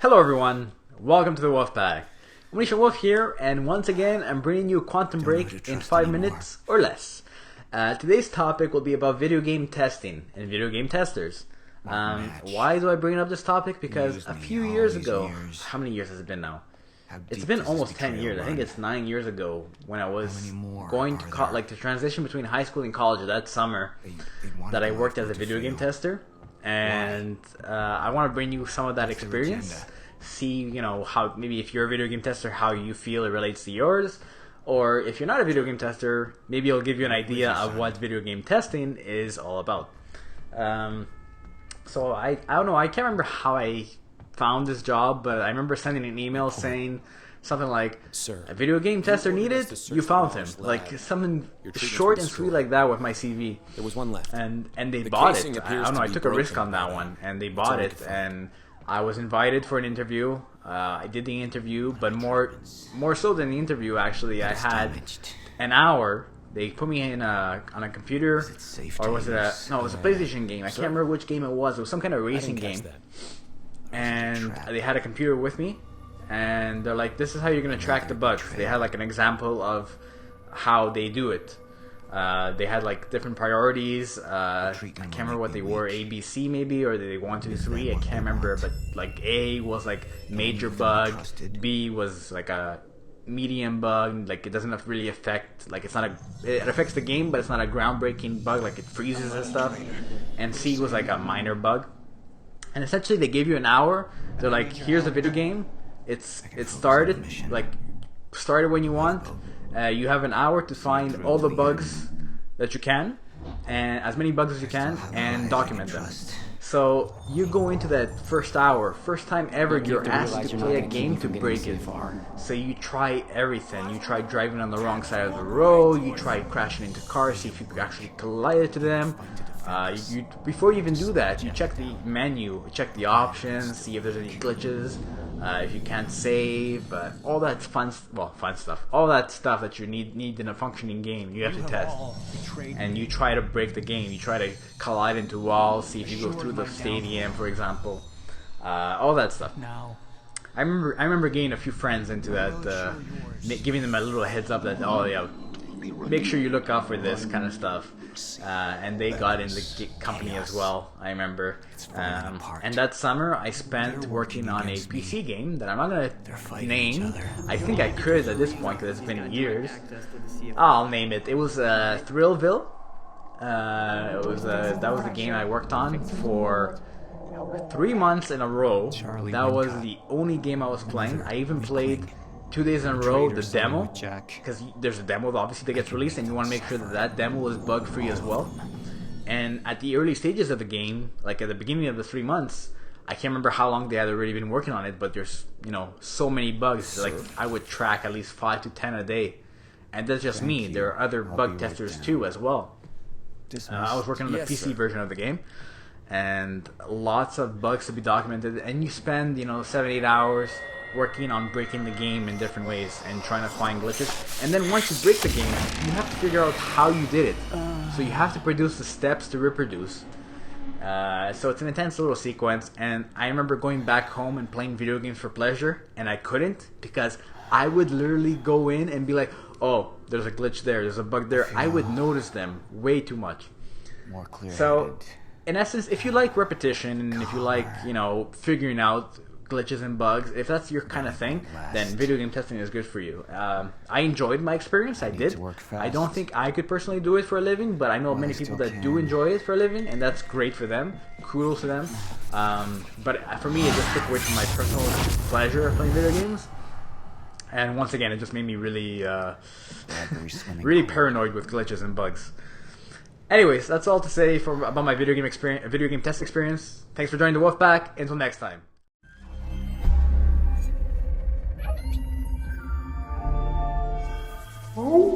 Hello everyone, welcome to the Wolf Pack. OmnicientWolf here, and once again I'm bringing you Quantum Break in 5 minutes or less. Today's topic will be about video game testing and video game testers. Why do I bring up this topic? Because a few years ago, how many years has it been now? It's been almost 10 years. I think it's 9 years ago when I was going to the transition between high school and college that summer that I worked as a video game tester. And I want to bring you some of that experience. See, how maybe if you're a video game tester, how you feel it relates to yours. Or if you're not a video game tester, maybe it'll give you an idea of what video game testing is all about. So I don't know, I can't remember how I found this job, but I remember sending an email saying something like, "Sir, a video game tester needed, you found him." Like something short and sweet like that with my CV. There was one left. And they bought it. I don't know, I took a risk on that one, and they bought it, and I was invited for an interview. I did the interview, but more so than the interview, actually, I had an hour. They put me in on a computer, or was it it was a PlayStation game. I can't remember which game it was. It was some kind of racing game. And they had a computer with me, and they're like, "This is how you're gonna track the bugs." They had like an example of how they do it. They had like different priorities. I can't remember what they were, A, B, C maybe, or they 1, 2, 3. I can't remember, but like A was like major bug, B was like a medium bug, like it doesn't really affect, like it affects the game, but it's not a groundbreaking bug, like it freezes and stuff. And C was like a minor bug. And essentially they gave you an hour. They're like, "Here's the video game. It started when you want. You have an hour to find all the bugs that you can, and as many bugs as you can, and document them." So you go into that first hour, first time ever you're asked to play a game to break it. So you try everything. You try driving on the wrong side of the road. You try crashing into cars, see if you could actually collide to them. Before you even do that, you check the menu, check the options, see if there's any glitches, if you can't save, all that fun stuff, all that stuff that you need in a functioning game, you have to test. And you try to break the game, you try to collide into walls, see if you go through the stadium, for example, all that stuff. I remember getting a few friends into that, giving them a little heads up that, "Oh yeah, make sure you look out for this kind of stuff." And they got in the company as well, I remember. And that summer I spent working on a PC game that I'm not going to name. I think I could at this point because it's been years. I'll name it. It was Thrillville. That was the game I worked on for 3 months in a row. That was the only game I was playing. I even played 2 days in a row the demo, because there's a demo obviously that gets released, and you want to make sure that demo is bug free as well. And at the early stages of the game, like at the beginning of the 3 months, I can't remember how long they had already been working on it, but there's so many bugs. Like I would track at least 5 to 10 a day, and that's just me. There are other bug testers too as well. I was working on the PC version of the game, and lots of bugs to be documented, and you spend 7-8 hours working on breaking the game in different ways and trying to find glitches. And then once you break the game, you have to figure out how you did it. So you have to produce the steps to reproduce. So it's an intense little sequence, and I remember going back home and playing video games for pleasure, and I couldn't, because I would literally go in and be like, "Oh, there's a glitch there, there's a bug there." I would notice them way too much. So in essence, if you like repetition, and if you like figuring out glitches and bugs, if that's your kind of thing, then video game testing is good for you. I enjoyed my experience. I did. I don't think I could personally do it for a living, but I know many people that do enjoy it for a living, and that's great for them. Kudos to them. But for me, it just took away from my personal pleasure of playing video games. And once again, it just made me really paranoid with glitches and bugs. Anyways, that's all to say about my video game test experience. Thanks for joining the Wolf Pack. Until next time. Oh.